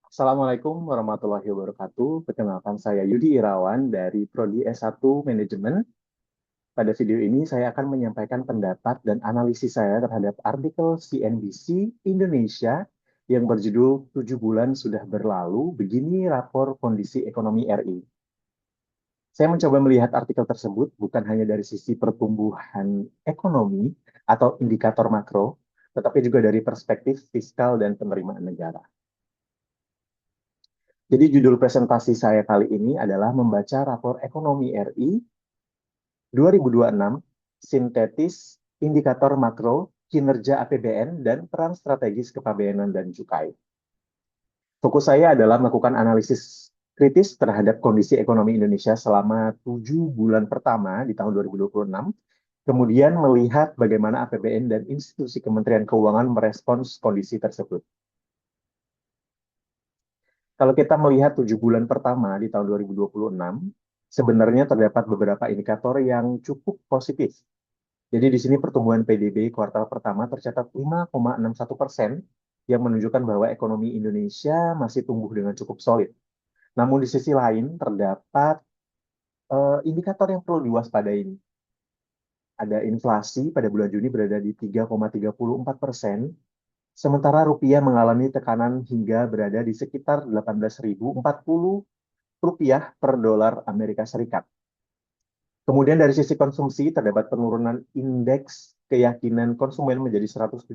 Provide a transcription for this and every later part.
Assalamualaikum warahmatullahi wabarakatuh. Perkenalkan saya Yudi Irawan dari Prodi S1 Manajemen. Pada video ini saya akan menyampaikan pendapat dan analisis saya terhadap artikel CNBC Indonesia yang berjudul 7 bulan sudah berlalu, begini rapor kondisi ekonomi RI. Saya mencoba melihat artikel tersebut bukan hanya dari sisi pertumbuhan ekonomi atau indikator makro, tetapi juga dari perspektif fiskal dan penerimaan negara. Jadi judul presentasi saya kali ini adalah membaca rapor ekonomi RI 2026, sintetis indikator makro, kinerja APBN, dan peran strategis kepabeanan dan cukai. Fokus saya adalah melakukan analisis kritis terhadap kondisi ekonomi Indonesia selama 7 bulan pertama di tahun 2026, kemudian melihat bagaimana APBN dan institusi Kementerian Keuangan merespons kondisi tersebut. Kalau kita melihat 7 bulan pertama di tahun 2026, sebenarnya terdapat beberapa indikator yang cukup positif. Jadi di sini pertumbuhan PDB kuartal pertama tercatat 5,61%, yang menunjukkan bahwa ekonomi Indonesia masih tumbuh dengan cukup solid. Namun di sisi lain terdapat indikator yang perlu diwaspadai. Ada inflasi pada bulan Juni berada di 3,34%, sementara rupiah mengalami tekanan hingga berada di sekitar 18.040 rupiah per dolar Amerika Serikat. Kemudian dari sisi konsumsi terdapat penurunan indeks keyakinan konsumen menjadi 117,8%,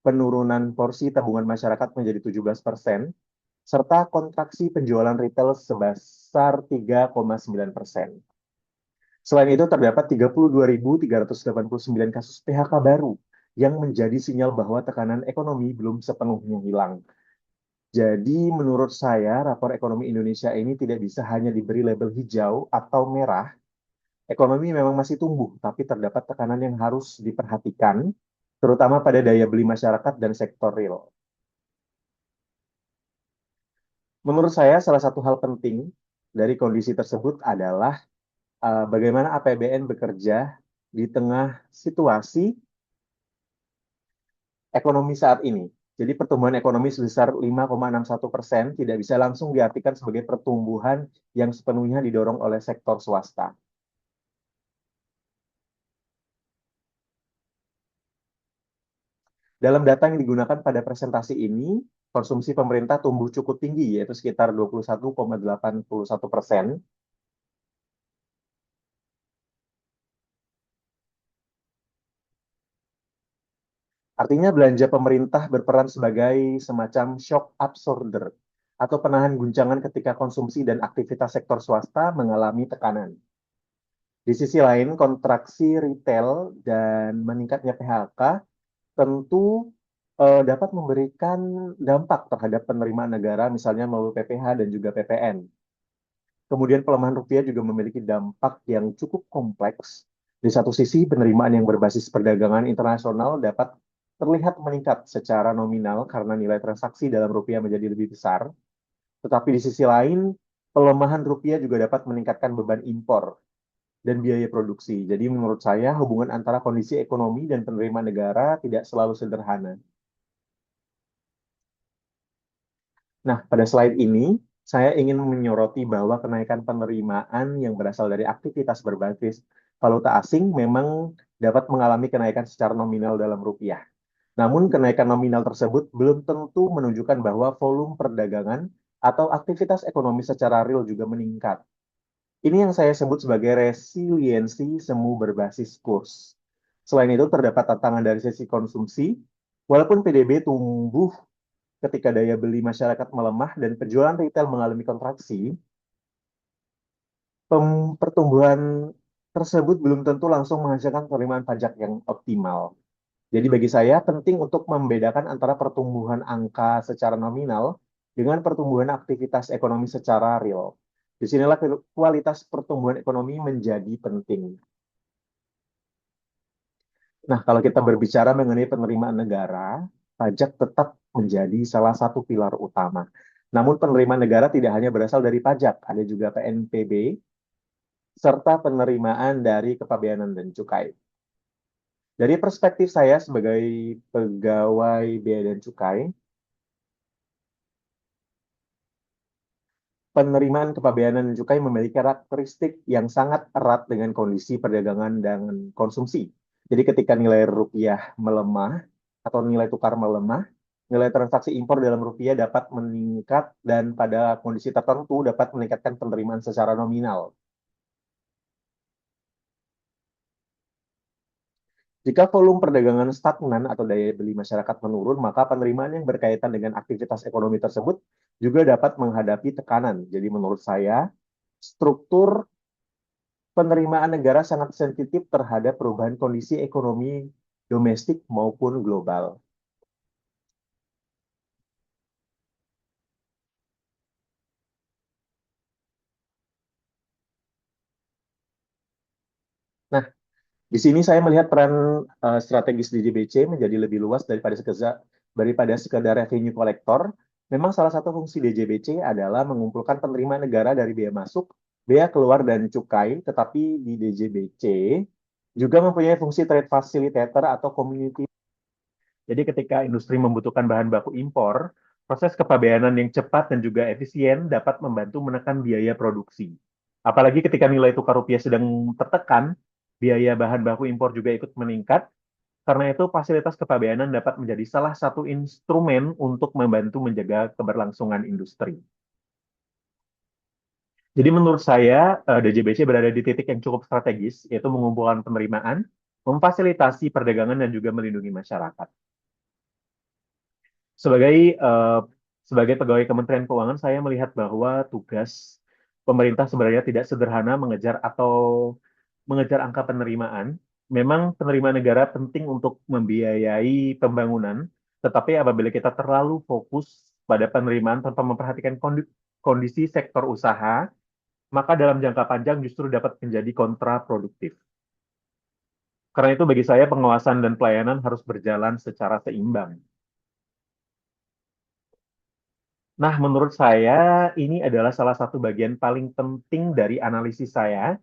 penurunan porsi tabungan masyarakat menjadi 17%, serta kontraksi penjualan retail sebesar 3,9%. Selain itu terdapat 32.389 kasus PHK baru yang menjadi sinyal bahwa tekanan ekonomi belum sepenuhnya hilang. Jadi menurut saya, rapor ekonomi Indonesia ini tidak bisa hanya diberi label hijau atau merah. Ekonomi memang masih tumbuh, tapi terdapat tekanan yang harus diperhatikan, terutama pada daya beli masyarakat dan sektor real. Menurut saya, salah satu hal penting dari kondisi tersebut adalah bagaimana APBN bekerja di tengah situasi ekonomi saat ini. Jadi pertumbuhan ekonomi sebesar 5,61% tidak bisa langsung diartikan sebagai pertumbuhan yang sepenuhnya didorong oleh sektor swasta. Dalam data yang digunakan pada presentasi ini, konsumsi pemerintah tumbuh cukup tinggi, yaitu sekitar 21,81%. Artinya belanja pemerintah berperan sebagai semacam shock absorber atau penahan guncangan ketika konsumsi dan aktivitas sektor swasta mengalami tekanan. Di sisi lain, kontraksi retail dan meningkatnya PHK tentu dapat memberikan dampak terhadap penerimaan negara, misalnya melalui PPh dan juga PPN. Kemudian pelemahan rupiah juga memiliki dampak yang cukup kompleks. Di satu sisi, penerimaan yang berbasis perdagangan internasional dapat terlihat meningkat secara nominal karena nilai transaksi dalam rupiah menjadi lebih besar. Tetapi di sisi lain, pelemahan rupiah juga dapat meningkatkan beban impor dan biaya produksi. Jadi menurut saya, hubungan antara kondisi ekonomi dan penerimaan negara tidak selalu sederhana. Nah, pada slide ini, saya ingin menyoroti bahwa kenaikan penerimaan yang berasal dari aktivitas berbasis valuta asing memang dapat mengalami kenaikan secara nominal dalam rupiah. Namun, kenaikan nominal tersebut belum tentu menunjukkan bahwa volume perdagangan atau aktivitas ekonomi secara real juga meningkat. Ini yang saya sebut sebagai resiliensi semu berbasis kurs. Selain itu, terdapat tantangan dari sisi konsumsi. Walaupun PDB tumbuh ketika daya beli masyarakat melemah dan penjualan retail mengalami kontraksi, pertumbuhan tersebut belum tentu langsung menghasilkan penerimaan pajak yang optimal. Jadi bagi saya penting untuk membedakan antara pertumbuhan angka secara nominal dengan pertumbuhan aktivitas ekonomi secara real. Disinilah kualitas pertumbuhan ekonomi menjadi penting. Nah, kalau kita berbicara mengenai penerimaan negara, pajak tetap menjadi salah satu pilar utama. Namun penerimaan negara tidak hanya berasal dari pajak, ada juga PNPB, serta penerimaan dari kepabeanan dan cukai. Dari perspektif saya sebagai pegawai bea dan cukai, penerimaan kepabeanan dan cukai memiliki karakteristik yang sangat erat dengan kondisi perdagangan dan konsumsi. Jadi ketika nilai rupiah melemah atau nilai tukar melemah, nilai transaksi impor dalam rupiah dapat meningkat dan pada kondisi tertentu dapat meningkatkan penerimaan secara nominal. Jika volume perdagangan stagnan atau daya beli masyarakat menurun, maka penerimaan yang berkaitan dengan aktivitas ekonomi tersebut juga dapat menghadapi tekanan. Jadi menurut saya, struktur penerimaan negara sangat sensitif terhadap perubahan kondisi ekonomi domestik maupun global. Nah, di sini saya melihat peran strategis DJBC menjadi lebih luas daripada sekadar revenue collector. Memang salah satu fungsi DJBC adalah mengumpulkan penerimaan negara dari bea masuk, bea keluar, dan cukai, tetapi di DJBC juga mempunyai fungsi trade facilitator atau community. Jadi ketika industri membutuhkan bahan baku impor, proses kepabeanan yang cepat dan juga efisien dapat membantu menekan biaya produksi. Apalagi ketika nilai tukar rupiah sedang tertekan, biaya bahan baku impor juga ikut meningkat. Karena itu, fasilitas kepabeanan dapat menjadi salah satu instrumen untuk membantu menjaga keberlangsungan industri. Jadi menurut saya, DJBC berada di titik yang cukup strategis, yaitu mengumpulkan penerimaan, memfasilitasi perdagangan, dan juga melindungi masyarakat. Sebagai pegawai Kementerian Keuangan, saya melihat bahwa tugas pemerintah sebenarnya tidak sederhana mengejar angka penerimaan. Memang penerimaan negara penting untuk membiayai pembangunan, tetapi apabila kita terlalu fokus pada penerimaan tanpa memperhatikan kondisi sektor usaha, maka dalam jangka panjang justru dapat menjadi kontraproduktif. Karena itu bagi saya pengawasan dan pelayanan harus berjalan secara seimbang. Nah, menurut saya ini adalah salah satu bagian paling penting dari analisis saya.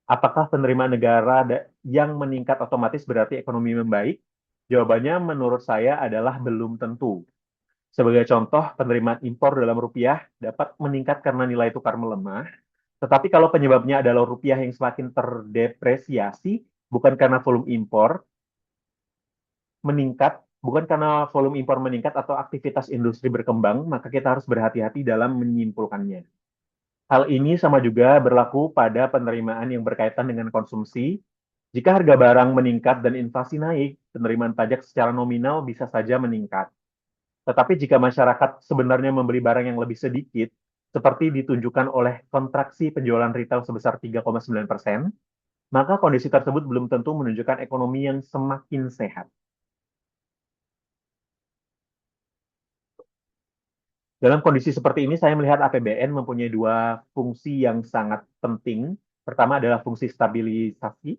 Apakah penerimaan negara yang meningkat otomatis berarti ekonomi membaik? Jawabannya menurut saya adalah belum tentu. Sebagai contoh, penerimaan impor dalam rupiah dapat meningkat karena nilai tukar melemah. Tetapi kalau penyebabnya adalah rupiah yang semakin terdepresiasi, bukan karena volume impor meningkat, bukan karena volume impor meningkat atau aktivitas industri berkembang, maka kita harus berhati-hati dalam menyimpulkannya. Hal ini sama juga berlaku pada penerimaan yang berkaitan dengan konsumsi. Jika harga barang meningkat dan inflasi naik, penerimaan pajak secara nominal bisa saja meningkat. Tetapi jika masyarakat sebenarnya membeli barang yang lebih sedikit, seperti ditunjukkan oleh kontraksi penjualan retail sebesar 3,9%, maka kondisi tersebut belum tentu menunjukkan ekonomi yang semakin sehat. Dalam kondisi seperti ini, saya melihat APBN mempunyai dua fungsi yang sangat penting. Pertama adalah fungsi stabilisasi,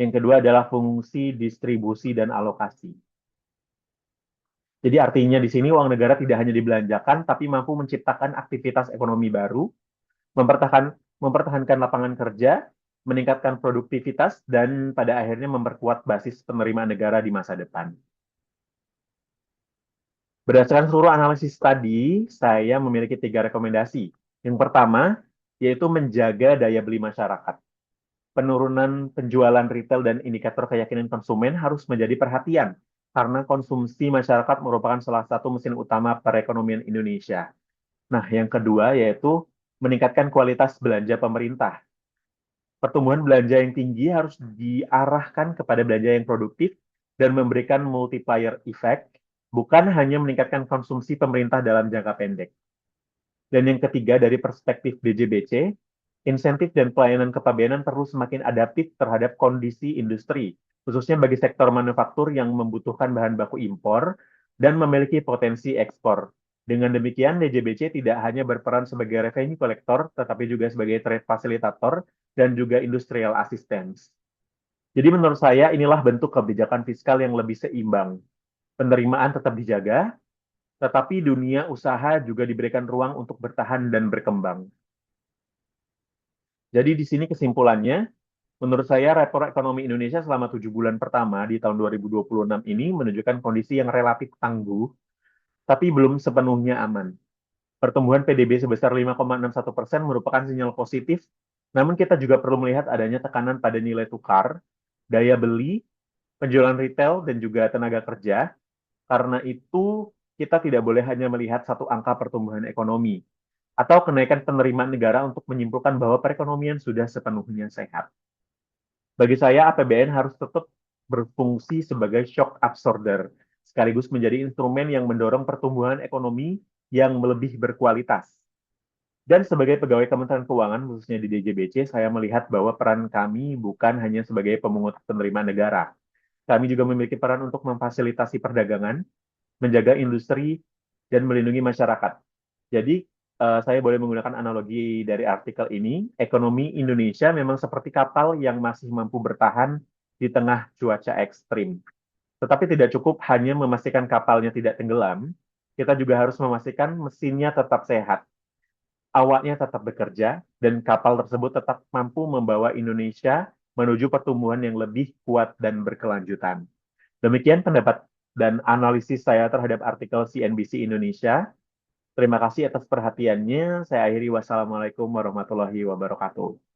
yang kedua adalah fungsi distribusi dan alokasi. Jadi artinya di sini uang negara tidak hanya dibelanjakan, tapi mampu menciptakan aktivitas ekonomi baru, mempertahankan lapangan kerja, meningkatkan produktivitas, dan pada akhirnya memperkuat basis penerimaan negara di masa depan. Berdasarkan seluruh analisis tadi, saya memiliki 3 rekomendasi. Yang pertama, yaitu menjaga daya beli masyarakat. Penurunan penjualan retail dan indikator keyakinan konsumen harus menjadi perhatian, karena konsumsi masyarakat merupakan salah satu mesin utama perekonomian Indonesia. Nah, yang kedua yaitu meningkatkan kualitas belanja pemerintah. Pertumbuhan belanja yang tinggi harus diarahkan kepada belanja yang produktif dan memberikan multiplier effect, bukan hanya meningkatkan konsumsi pemerintah dalam jangka pendek. Dan yang ketiga, dari perspektif DJBC, insentif dan pelayanan kepabeanan perlu semakin adaptif terhadap kondisi industri, khususnya bagi sektor manufaktur yang membutuhkan bahan baku impor dan memiliki potensi ekspor. Dengan demikian, DJBC tidak hanya berperan sebagai revenue collector, tetapi juga sebagai trade facilitator dan juga industrial assistance. Jadi menurut saya inilah bentuk kebijakan fiskal yang lebih seimbang. Penerimaan tetap dijaga, tetapi dunia usaha juga diberikan ruang untuk bertahan dan berkembang. Jadi di sini kesimpulannya, menurut saya rapor ekonomi Indonesia selama 7 bulan pertama di tahun 2026 ini menunjukkan kondisi yang relatif tangguh, tapi belum sepenuhnya aman. Pertumbuhan PDB sebesar 5,61% merupakan sinyal positif, namun kita juga perlu melihat adanya tekanan pada nilai tukar, daya beli, penjualan retail, dan juga tenaga kerja. Karena itu, kita tidak boleh hanya melihat satu angka pertumbuhan ekonomi atau kenaikan penerimaan negara untuk menyimpulkan bahwa perekonomian sudah sepenuhnya sehat. Bagi saya, APBN harus tetap berfungsi sebagai shock absorber, sekaligus menjadi instrumen yang mendorong pertumbuhan ekonomi yang lebih berkualitas. Dan sebagai pegawai Kementerian Keuangan, khususnya di DJBC, saya melihat bahwa peran kami bukan hanya sebagai pemungut penerimaan negara. Kami juga memiliki peran untuk memfasilitasi perdagangan, menjaga industri, dan melindungi masyarakat. Jadi, saya boleh menggunakan analogi dari artikel ini, ekonomi Indonesia memang seperti kapal yang masih mampu bertahan di tengah cuaca ekstrim. Tetapi tidak cukup hanya memastikan kapalnya tidak tenggelam, kita juga harus memastikan mesinnya tetap sehat, awaknya tetap bekerja, dan kapal tersebut tetap mampu membawa Indonesia menuju pertumbuhan yang lebih kuat dan berkelanjutan. Demikian pendapat dan analisis saya terhadap artikel CNBC Indonesia. Terima kasih atas perhatiannya. Saya akhiri. Wassalamualaikum warahmatullahi wabarakatuh.